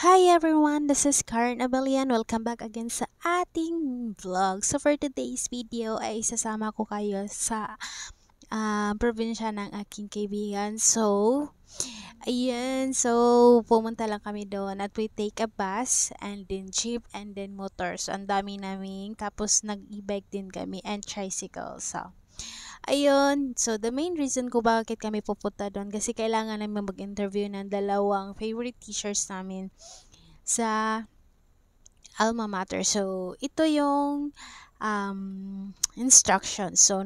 Hi everyone, this is Karen Abelian. Welcome back again sa ating vlog. So for today's video ay sasama ko kayo sa probinsya ng aking kaibigan. So, ayan. So, pumunta lang kami doon at we take a bus and then jeep and then motors. Ang dami naming. Tapos nag-e-bike din kami and tricycle. So, ayun, so the main reason ko bakit kami pupunta doon kasi kailangan namin mag-interview ng dalawang favorite teachers namin sa alma mater. So, ito yung instructions. So,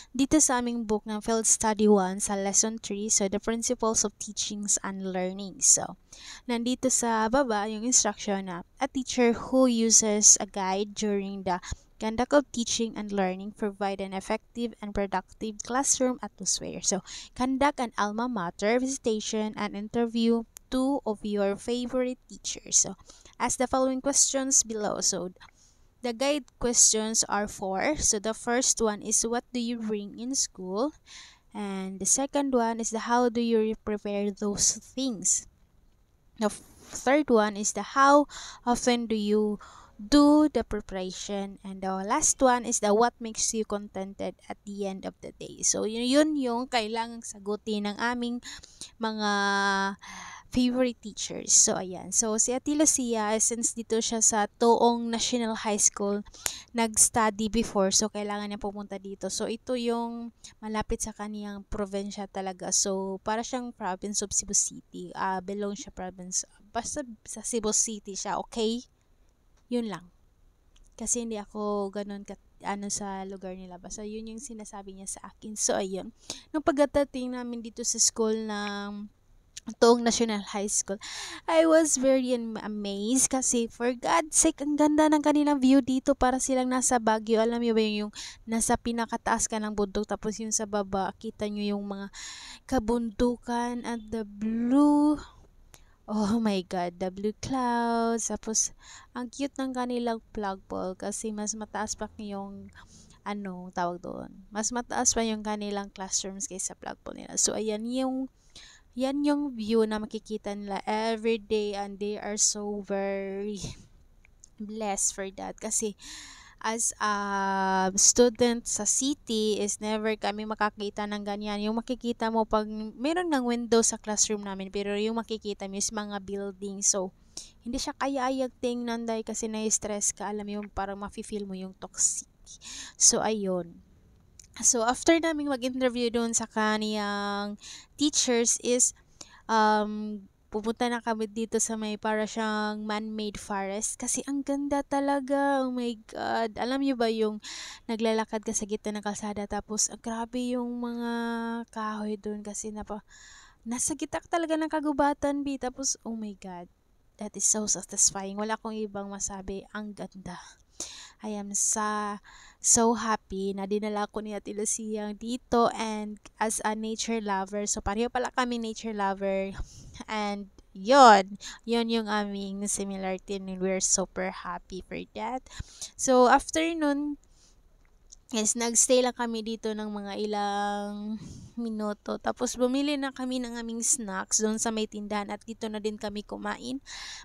dito sa aming book ng Field Study 1 sa Lesson 3, so the Principles of Teachings and Learning. So, nandito sa baba yung instruction na a teacher who uses a guide during the conduct of teaching and learning provide an effective and productive classroom atmosphere. So, conduct an alma mater visitation and interview two of your favorite teachers. So, ask the following questions below. So, the guide questions are four. So, the first one is what do you bring in school? And the second one is the how do you prepare those things? The third one is the how often do you do the preparation, and the last one is the what makes you contented at the end of the day. So yun yung kailangang sagutin ng aming mga favorite teachers. So ayan, so si Ate Lucia, since dito siya sa Toong National High School nag-study before, so kailangan niya pumunta dito. So ito yung malapit sa kaniyang probinsya talaga. So para siyang province of Cebu City, belong siya province, basta sa Cebu City siya, okay? Yun lang. Kasi hindi ako ganun sa lugar nila. Basta yun yung sinasabi niya sa akin. So, ayun. Nung pagdating namin dito sa school ng Toong National High School, I was very amazed kasi for God's sake, ang ganda ng kanilang view dito para silang nasa Baguio. Alam niyo ba yung nasa pinakataas ka ng bundok tapos yung sa baba, kita niyo yung mga kabundukan at the blue. Oh my God, the blue clouds. Tapos, ang cute ng kanilang flagpole kasi mas mataas pa yung, tawag doon. Mas mataas pa yung kanilang classrooms kaysa flagpole nila. So, yan yung view na makikita nila every day and they are so very blessed for that. Kasi, as a student sa city is never kami makakita ng ganyan. Yung makikita mo pag meron ng window sa classroom namin pero yung makikita mo is mga building. So, hindi siya kaya-ayag tingnan dahil kasi na-stress ka. Alam mo yung parang mafe-feel mo yung toxic. So, ayun. So, after naming mag-interview doon sa kaniyang teachers is pupunta na kami dito sa may para siyang man-made forest kasi ang ganda talaga. Oh my God. Alam niyo ba yung naglalakad ka sa gitna ng kalsada tapos grabe yung mga kahoy doon kasi nasa gitna ka talaga ng kagubatan, B. Tapos, oh my God. That is so satisfying. Wala akong ibang masabi. Ang ganda. I am so happy na dinala ko ni Ate Lucia dito and as a nature lover. So, pareho pala kami nature lover. And yun yung aming similarity and we're super happy for that. So, after nun, yes, nagstay lang kami dito ng mga ilang minuto. Tapos, bumili na kami ng aming snacks doon sa may tindahan at dito na din kami kumain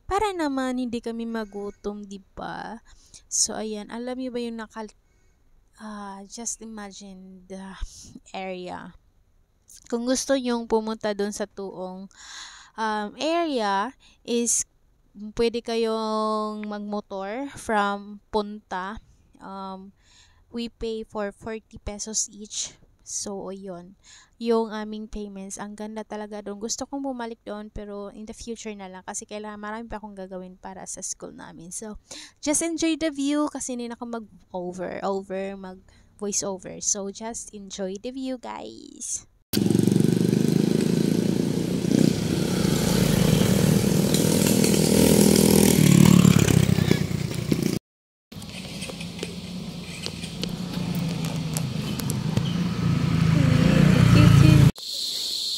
para naman hindi kami magutom, di ba? So, ayan. Alam niyo ba yung just imagine the area. Kung gusto nyong pumunta doon sa Tuong area is pwede kayong magmotor from Punta. We pay for 40 pesos each. So, yun. Yung aming payments. Ang ganda talaga doon. Gusto kong bumalik doon pero in the future na lang kasi kailangan marami pa akong gagawin para sa school namin. So, just enjoy the view kasi hindi na ako mag-voice over. So, just enjoy the view, guys.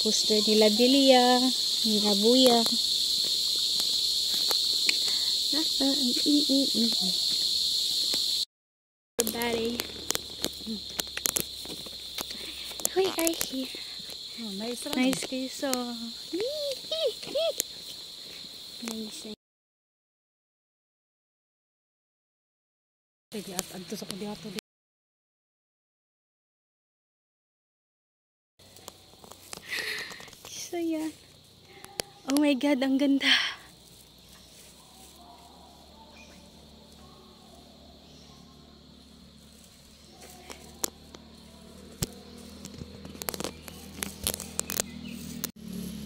Poster nila Delia, nila Buya. Everybody. We are here. Oh, nice. Nice kayo. So, nice. Pwede at adto sa kudiato. So yan. Oh my God, ang ganda.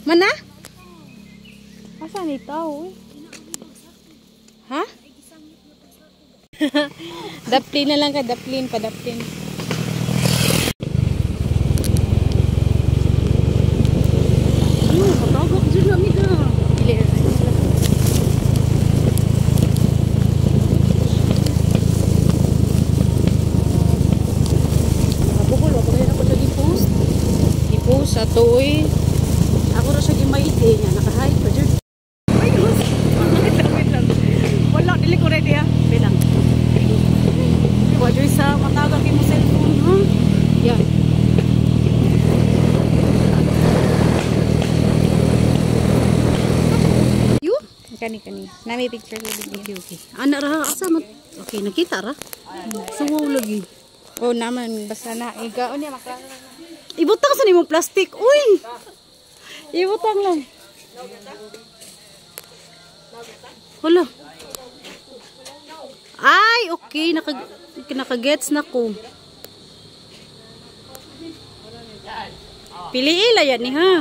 Mana? Asan ito? Ha? Daplin na lang ka, daplin, padaplin. Matagak dyan na, amiga. Nakabukol, ako rin ako siya i-post. I-post sa tuoy. Ako rin siya i-maite niya. Naka-hide pa dyan. Ay, Diyos! Wait lang. Wala, dili ko ready ha. Wait lang. Wajoy sa matagak yung cellphone, ha? Yan. Kani. Nami picture ko Okay, okay. Anak ra, asa mo? Okay, nakita ra? Suwaw lagi. Oh, naman basta na iga niya makala. Ibutang sa nimong plastic. Uy! Ibutang lang. Hala. Ay, okay. Naka-gets na ko. Piliila yan ni ha.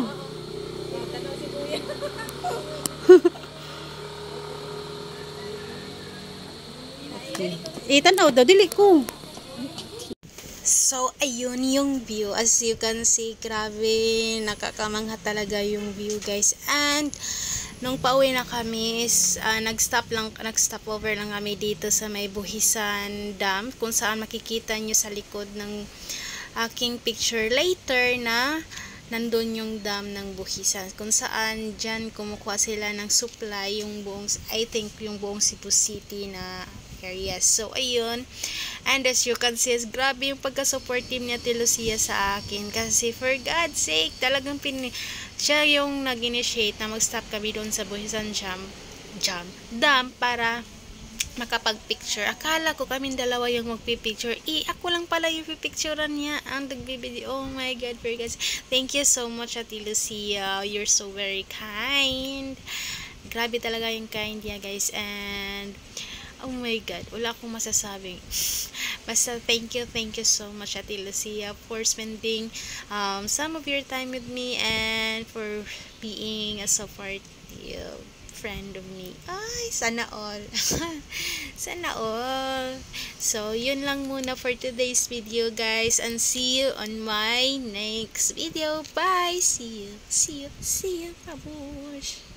Okay. Itanaw daw, dili ko. So, ayun yung view. As you can see, grabe, nakakamangha talaga yung view, guys. And, nung pauwi na kami, nag-stop over lang kami dito sa may Buhisan Dam, kung saan makikita nyo sa likod ng aking picture later na nandun yung dam ng Buhisan, kung saan dyan kumukuha sila ng supply yung buong, I think, yung buong Cebu City na area. So, ayun. And as you can see, grabe yung pagka-supportive niya Ate Lucia sa akin. Kasi for God's sake, talagang siya yung nag-initiate na mag-stop kami doon sa Buhisan Dam para makapag-picture. Akala ko kaming dalawa yung magpipicture. Ako lang pala yung pipicturean niya. Ang nagbibideo. Oh my God, for God's sake. Thank you so much, Ate Lucia. You're so very kind. Grabe talaga yung kind niya, guys. And oh my God, wala akong masasabing. Basta thank you so much, Ate Lucia, for spending some of your time with me and for being a supportive friend of me. Ay, sana all. Sana all. So, yun lang muna for today's video, guys, and see you on my next video. Bye! See you. Babush!